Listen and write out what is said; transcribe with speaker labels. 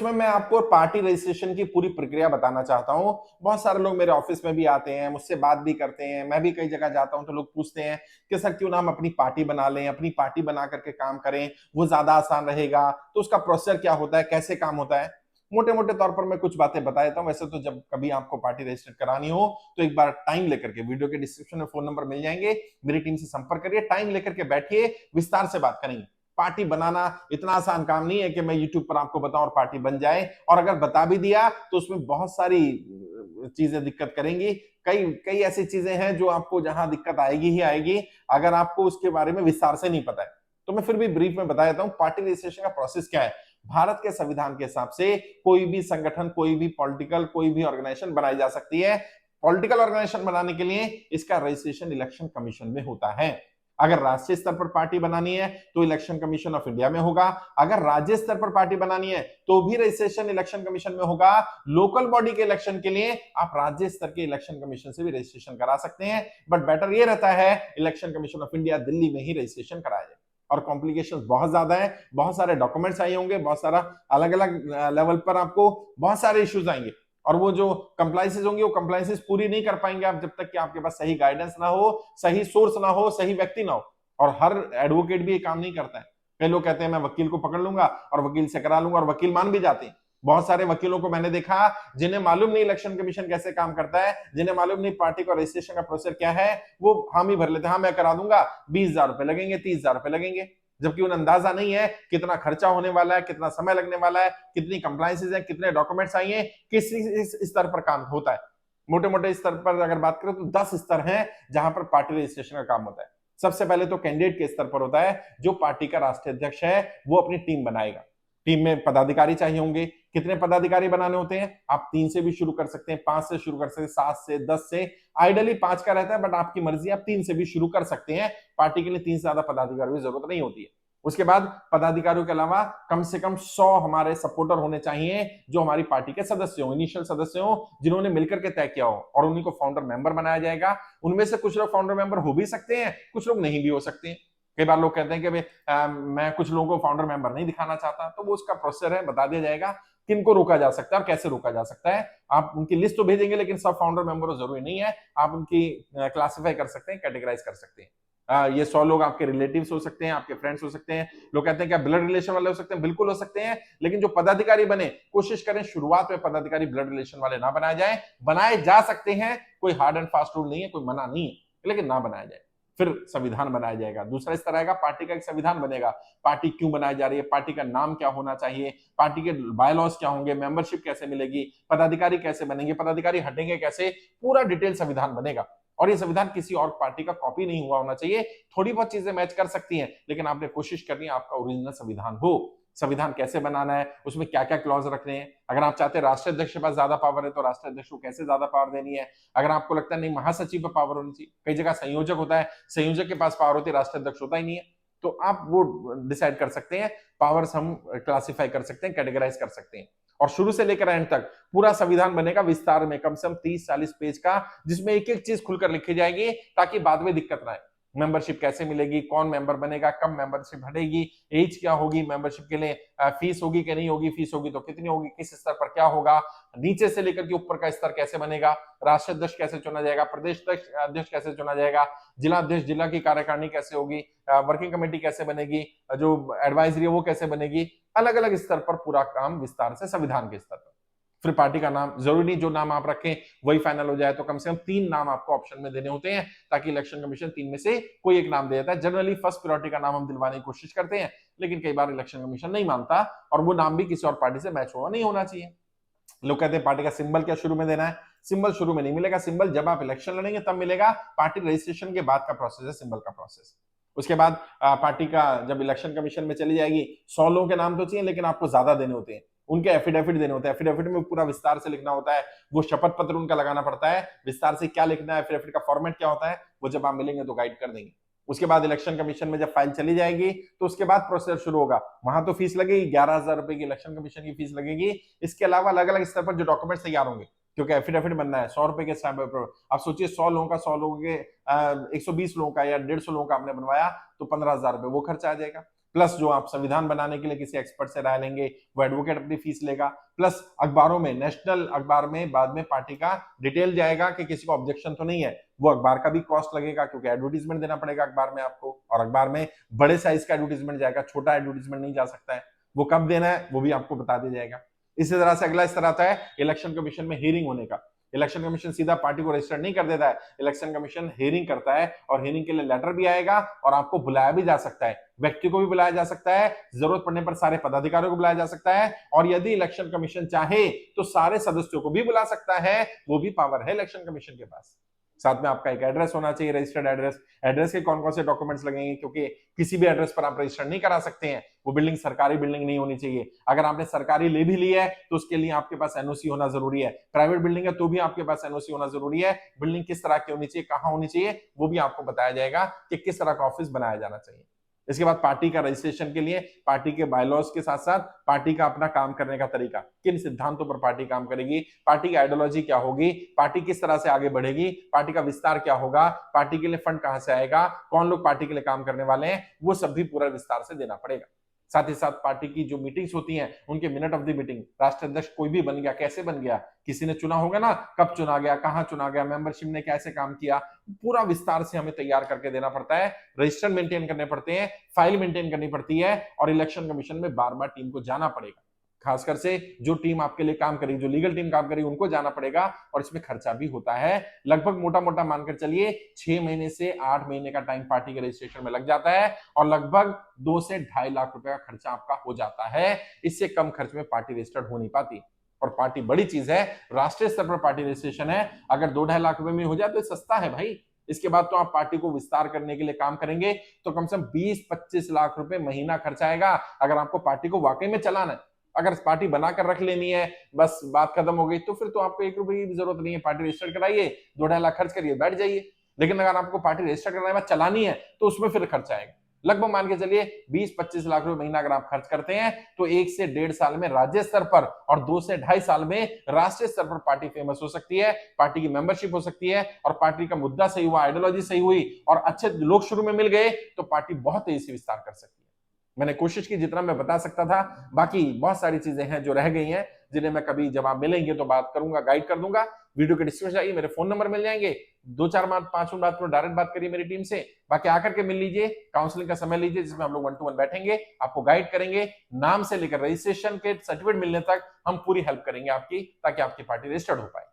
Speaker 1: में मैं आपको पार्टी रजिस्ट्रेशन की पूरी प्रक्रिया बताना चाहता हूँ। बहुत सारे लोग मेरे ऑफिस में भी आते हैं, मुझसे बात भी करते हैं, मैं भी कई जगह जाता हूँ तो लोग पूछते हैं कि सर क्यों ना हम अपनी पार्टी बना लें, अपनी पार्टी बना करके काम करें, वो ज्यादा आसान रहेगा। तो उसका प्रोसीजर क्या होता है, कैसे काम होता है? मोटे मोटे तौर पर मैं कुछ बातें बता देता हूँ। वैसे तो जब कभी आपको पार्टी रजिस्टर करानी हो तो एक बार टाइम लेकर के, वीडियो के डिस्क्रिप्शन में फोन नंबर मिल जाएंगे, मेरी टीम से संपर्क करिए, टाइम लेकर के बैठिए, विस्तार से बात करेंगे। पार्टी बनाना इतना आसान काम नहीं है कि मैं यूट्यूब पर आपको बताऊं और पार्टी बन जाए। और अगर बता भी दिया तो उसमें बहुत सारी चीजें दिक्कत करेंगी। कई कई ऐसी चीजें हैं जो आपको जहां दिक्कत आएगी ही आएगी अगर आपको उसके बारे में विस्तार से नहीं पता है। तो मैं फिर भी ब्रीफ में बता देता हूं पार्टी रजिस्ट्रेशन का प्रोसेस क्या है। भारत के संविधान के हिसाब से कोई भी संगठन, कोई भी पॉलिटिकल, कोई भी ऑर्गेनाइजेशन बनाई जा सकती है। पॉलिटिकल ऑर्गेनाइजेशन बनाने के लिए इसका रजिस्ट्रेशन इलेक्शन कमीशन में होता है। अगर राष्ट्रीय स्तर पर पार्टी बनानी है तो इलेक्शन कमीशन ऑफ इंडिया में होगा। अगर राज्य स्तर पर पार्टी बनानी है तो भी रजिस्ट्रेशन इलेक्शन कमीशन में होगा। लोकल बॉडी के इलेक्शन के लिए आप राज्य स्तर के इलेक्शन कमीशन से भी रजिस्ट्रेशन करा सकते हैं, बट बेटर ये रहता है election commission of India Delhi में ही रजिस्ट्रेशन कराया जाए। और कॉम्प्लिकेशंस बहुत ज्यादा है, बहुत सारे डॉक्यूमेंट्स चाहिए होंगे, बहुत सारा अलग अलग लेवल पर आपको बहुत सारे इश्यूज आएंगे। और वो जो कंप्लाइंसेस होंगी वो कंप्लाइंसेस पूरी नहीं कर पाएंगे आप जब तक कि आपके पास सही गाइडेंस ना हो, सही सोर्स ना हो, सही व्यक्ति ना हो। और हर एडवोकेट भी ये काम नहीं करता है। कई लोग कहते हैं मैं वकील को पकड़ लूंगा और वकील से करा लूंगा, और वकील मान भी जाते हैं। बहुत सारे वकीलों को मैंने देखा जिन्हें मालूम नहीं इलेक्शन कमीशन कैसे काम करता है, जिन्हें मालूम नहीं पार्टी का रजिस्ट्रेशन का प्रोसेस क्या है, वो हामी भर लेते हैं, हाँ मैं करा दूंगा, 20,000 रुपए लगेंगे, 30,000 रुपए लगेंगे। जबकि उन्हें अंदाजा नहीं है कितना खर्चा होने वाला है, कितना समय लगने वाला है, कितनी कंप्लाइंसेस है, कितने डॉक्यूमेंट्स आएंगे, किस स्तर पर काम होता है। मोटे मोटे स्तर पर अगर बात करें तो 10 स्तर हैं जहां पर पार्टी रजिस्ट्रेशन का काम होता है। सबसे पहले तो कैंडिडेट के स्तर पर होता है, जो पार्टी का राष्ट्रीय अध्यक्ष है वो अपनी टीम बनाएगा। टीम में पदाधिकारी चाहिए होंगे। कितने पदाधिकारी बनाने होते हैं? आप 3 से भी शुरू कर सकते हैं, 5 से शुरू कर सकते हैं, 7 से, 10 से। आइडियली 5 का रहता है, बट आपकी मर्जी, आप 3 से भी शुरू कर सकते हैं। पार्टी के लिए 3 से ज्यादा पदाधिकारियों की जरूरत नहीं होती है। उसके बाद पदाधिकारियों के अलावा कम से कम 100 हमारे सपोर्टर होने चाहिए, जो हमारी पार्टी के सदस्य हो, इनिशियल सदस्य हो, जिन्होंने मिलकर के तय किया हो, और उन्हीं को फाउंडर मेंबर बनाया जाएगा। उनमें से कुछ लोग फाउंडर मेंबर हो भी सकते हैं, कुछ लोग नहीं भी हो सकते हैं। कई बार लोग कहते हैं कि भाई मैं कुछ लोगों को फाउंडर मेंबर नहीं दिखाना चाहता, तो वो उसका प्रोसेसर है, बता दिया जाएगा किनको रोका जा सकता है और कैसे रोका जा सकता है। आप उनकी लिस्ट तो भेजेंगे, लेकिन सब फाउंडर मेंबर जरूरी नहीं है। आप उनकी क्लासिफाई कर सकते हैं, कैटेगराइज कर सकते हैं। ये 100 लोग आपके रिलेटिव्स हो सकते हैं, आपके फ्रेंड्स हो सकते हैं। लोग कहते हैं क्या ब्लड रिलेशन वाले हो सकते हैं? बिल्कुल हो सकते हैं, लेकिन जो पदाधिकारी बने, कोशिश करें शुरुआत में पदाधिकारी ब्लड रिलेशन वाले ना बनाए जाए। बनाए जा सकते हैं, कोई हार्ड एंड फास्ट रूल नहीं है, कोई मना नहीं है, लेकिन ना बनाया जाए। फिर संविधान बनाया जाएगा। दूसरा स्तर आएगा, पार्टी का एक संविधान बनेगा। पार्टी क्यों बनाई जा रही है, पार्टी का नाम क्या होना चाहिए, पार्टी के बायलॉज क्या होंगे, मेंबरशिप कैसे मिलेगी, पदाधिकारी कैसे बनेंगे, पदाधिकारी हटेंगे कैसे, पूरा डिटेल संविधान बनेगा। और ये संविधान किसी और पार्टी का कॉपी नहीं हुआ होना चाहिए। थोड़ी बहुत चीजें मैच कर सकती हैं, लेकिन आपने कोशिश करनी है आपका ओरिजिनल संविधान हो। संविधान कैसे बनाना है, उसमें क्या क्या क्लॉज रखने हैं। अगर आप चाहते हैं राष्ट्रीय अध्यक्ष के पास ज्यादा पावर है, तो राष्ट्रीय अध्यक्ष को कैसे ज्यादा पावर देनी है। अगर आपको लगता है नहीं महासचिव पर पावर होनी चाहिए, कई जगह संयोजक होता है, संयोजक के पास पावर होती है, राष्ट्रीय अध्यक्ष होता ही नहीं है, तो आप वो डिसाइड कर सकते हैं। पावर्स हम क्लासिफाई कर सकते हैं, कैटेगराइज कर सकते हैं। और शुरू से लेकर एंड तक पूरा संविधान बनेगा विस्तार में, कम से कम 30-40 पेज का, जिसमें एक एक चीज खुलकर लिखी जाएगी, ताकि बाद में दिक्कत ना आए। मेंबरशिप कैसे मिलेगी, कौन मेंबर बनेगा, कब मेंबरशिप हटेगी, एज क्या होगी मेंबरशिप के लिए, फीस होगी कि नहीं होगी, फीस होगी तो कितनी होगी, किस स्तर पर क्या होगा, नीचे से लेकर के ऊपर का स्तर कैसे बनेगा, राष्ट्रीय अध्यक्ष कैसे चुना जाएगा, प्रदेश अध्यक्ष कैसे चुना जाएगा, जिला अध्यक्ष, जिला की कार्यकारिणी कैसे होगी, वर्किंग कमेटी कैसे बनेगी, जो एडवाइजरी है वो कैसे बनेगी। अलग अलग स्तर पर पूरा काम विस्तार से संविधान के स्तर पर। फिर पार्टी का नाम, जरूरी नहीं जो नाम आप रखें वही फाइनल हो जाए, तो कम से कम 3 नाम आपको ऑप्शन में देने होते हैं, ताकि इलेक्शन कमीशन 3 में से कोई एक नाम दे देता है। जनरली फर्स्ट प्रायोरिटी का नाम हम दिलवाने की कोशिश करते हैं, लेकिन कई बार इलेक्शन कमीशन नहीं मानता, और वो नाम भी किसी और पार्टी से मैच हुआ नहीं होना चाहिए। लोग कहते हैं पार्टी का सिंबल क्या शुरू में देना है? सिंबल शुरू में नहीं मिलेगा, सिंबल जब आप इलेक्शन लड़ेंगे तब मिलेगा। पार्टी रजिस्ट्रेशन के बाद का प्रोसेस है सिंबल का प्रोसेस। उसके बाद पार्टी का जब इलेक्शन कमीशन में चली जाएगी, 100 लोगों के नाम तो चाहिए, लेकिन आपको ज्यादा देने होते हैं, उनके एफिडेविट देने होते हैं। एफिडेविट में पूरा विस्तार से लिखना होता है, वो शपथ पत्र उनका लगाना पड़ता है, विस्तार से क्या लिखना है, एफिडेविट का फॉर्मेट क्या होता है, वो जब आप मिलेंगे तो गाइड कर देंगे। उसके बाद इलेक्शन कमीशन में जब फाइल चली जाएगी, तो उसके बाद प्रोसेस शुरू होगा। वहां तो फीस लगेगी, 11,000 रुपए की इलेक्शन कमीशन की फीस लगेगी। इसके अलावा अलग अलग स्तर पर जो डॉक्यूमेंट्स तैयार होंगे, क्योंकि एफिडेविट बनना है, 100 रुपए के स्टैंप पेपर। आप सोचिए 100 लोगों का, 100 लोगों के 120 लोगों का या 150 लोगों का आपने बनवाया, तो 15,000 रुपए वो खर्चा आ जाएगा। प्लस जो आप संविधान बनाने के लिए किसी एक्सपर्ट से राय लेंगे, वो एडवोकेट अपनी फीस लेगा, प्लस अखबारों में, नेशनल अखबार में बाद में पार्टी का डिटेल जाएगा कि किसी को ऑब्जेक्शन तो नहीं है, वो अखबार का भी कॉस्ट लगेगा क्योंकि एडवर्टीजमेंट देना पड़ेगा अखबार में आपको, और अखबार में बड़े साइज का एडवर्टीजमेंट जाएगा, छोटा एडवर्टीजमेंट नहीं जा सकता है, वो कब देना है वो भी आपको बता दिया जाएगा। इसी तरह से अगला स्तर आता है इलेक्शन कमीशन में हियरिंग होने का। इलेक्शन कमीशन सीधा पार्टी को रजिस्टर नहीं कर देता है, इलेक्शन कमीशन हियरिंग करता है, और हियरिंग के लिए लेटर भी आएगा और आपको बुलाया भी जा सकता है, व्यक्ति को भी बुलाया जा सकता है, जरूरत पड़ने पर सारे पदाधिकारियों को बुलाया जा सकता है, और यदि इलेक्शन कमीशन चाहे तो सारे सदस्यों को भी बुला सकता है, वो भी पावर है इलेक्शन कमीशन के पास। साथ में आपका एक एड्रेस होना चाहिए, रजिस्टर्ड एड्रेस। एड्रेस के कौन कौन से डॉक्यूमेंट्स लगेंगे, क्योंकि किसी भी एड्रेस पर आप रजिस्टर नहीं करा सकते हैं, वो बिल्डिंग सरकारी बिल्डिंग नहीं होनी चाहिए। अगर आपने सरकारी ले भी ली है तो उसके लिए आपके पास एनओसी होना जरूरी है, प्राइवेट बिल्डिंग है तो भी आपके पास एनओसी होना जरूरी है। बिल्डिंग किस तरह की होनी चाहिए, कहां होनी चाहिए, वो भी आपको बताया जाएगा कि किस तरह का ऑफिस बनाया जाना चाहिए। इसके बाद पार्टी का रजिस्ट्रेशन के लिए पार्टी के बायलॉज के साथ साथ पार्टी का अपना काम करने का तरीका, किन सिद्धांतों पर पार्टी काम करेगी, पार्टी की आइडियोलॉजी क्या होगी, पार्टी किस तरह से आगे बढ़ेगी, पार्टी का विस्तार क्या होगा, पार्टी के लिए फंड कहां से आएगा, कौन लोग पार्टी के लिए काम करने वाले हैं, वो सब भी पूरा विस्तार से देना पड़ेगा। साथ ही साथ पार्टी की जो मीटिंग्स होती हैं उनके मिनट ऑफ द मीटिंग, राष्ट्रीय अध्यक्ष कोई भी बन गया, कैसे बन गया, किसी ने चुना होगा ना, कब चुना गया, कहां चुना गया, मेंबरशिप ने कैसे काम किया, पूरा विस्तार से हमें तैयार करके देना पड़ता है। रजिस्टर मेंटेन करने पड़ते हैं, फाइल मेंटेन करनी पड़ती है, और इलेक्शन कमीशन में बार बार टीम को जाना पड़ेगा। खासकर से जो टीम आपके लिए काम करेगी, जो लीगल टीम काम करेगी, उनको जाना पड़ेगा, और इसमें खर्चा भी होता है। लगभग मोटा मोटा मानकर चलिए 6 महीने से 8 महीने का टाइम पार्टी के रजिस्ट्रेशन में लग जाता है, और लगभग 2 से 2.5 लाख रुपए का खर्चा आपका हो जाता है। इससे कम खर्च में पार्टी रजिस्टर्ड हो नहीं पाती, और पार्टी बड़ी चीज है, राष्ट्रीय स्तर पर पार्टी रजिस्ट्रेशन है, अगर 2-2.5 लाख रुपए में हो जाए तो सस्ता है भाई। इसके बाद तो आप पार्टी को विस्तार करने के लिए काम करेंगे तो कम से कम 20-25 लाख रुपए महीना खर्च आएगा, अगर आपको पार्टी को वाकई में चलाना है। अगर पार्टी बनाकर रख लेनी है, बस बात खत्म हो गई, तो फिर तो आपको 1 रुपए की भी जरूरत नहीं है, पार्टी रजिस्टर कराइए, 2-2.5 लाख खर्च करिए, बैठ जाइए। लेकिन अगर आपको पार्टी रजिस्टर करने के बाद चलानी है तो उसमें फिर खर्च आएगा। लगभग मान के चलिए 20-25 लाख रुपए महीना अगर आप खर्च करते हैं तो 1 से 1.5 साल में राज्य स्तर पर और 2 से 2.5 साल में राष्ट्रीय स्तर पर पार्टी फेमस हो सकती है, पार्टी की मेंबरशिप हो सकती है, और पार्टी का मुद्दा सही हुआ, आइडियोलॉजी सही हुई और अच्छे लोग शुरू में मिल गए तो पार्टी बहुत तेजी से विस्तार कर सकती है। मैंने कोशिश की जितना मैं बता सकता था, बाकी बहुत सारी चीजें हैं जो रह गई हैं, जिन्हें मैं कभी जब आप मिलेंगे तो बात करूंगा, गाइड कर दूंगा। वीडियो के डिस्क्रिप्शन जाइए, मेरे फोन नंबर मिल जाएंगे, 2-4 बात 5 मिनट बात करो, डायरेक्ट बात करिए मेरी टीम से, बाकी आकर के मिल लीजिए, काउंसलिंग का समय लीजिए जिसमें हम लोग 1 to 1 बैठेंगे, आपको गाइड करेंगे, नाम से लेकर रजिस्ट्रेशन के सर्टिफिकेट मिलने तक हम पूरी हेल्प करेंगे आपकी, ताकि आपकी पार्टी रजिस्टर्ड हो पाए।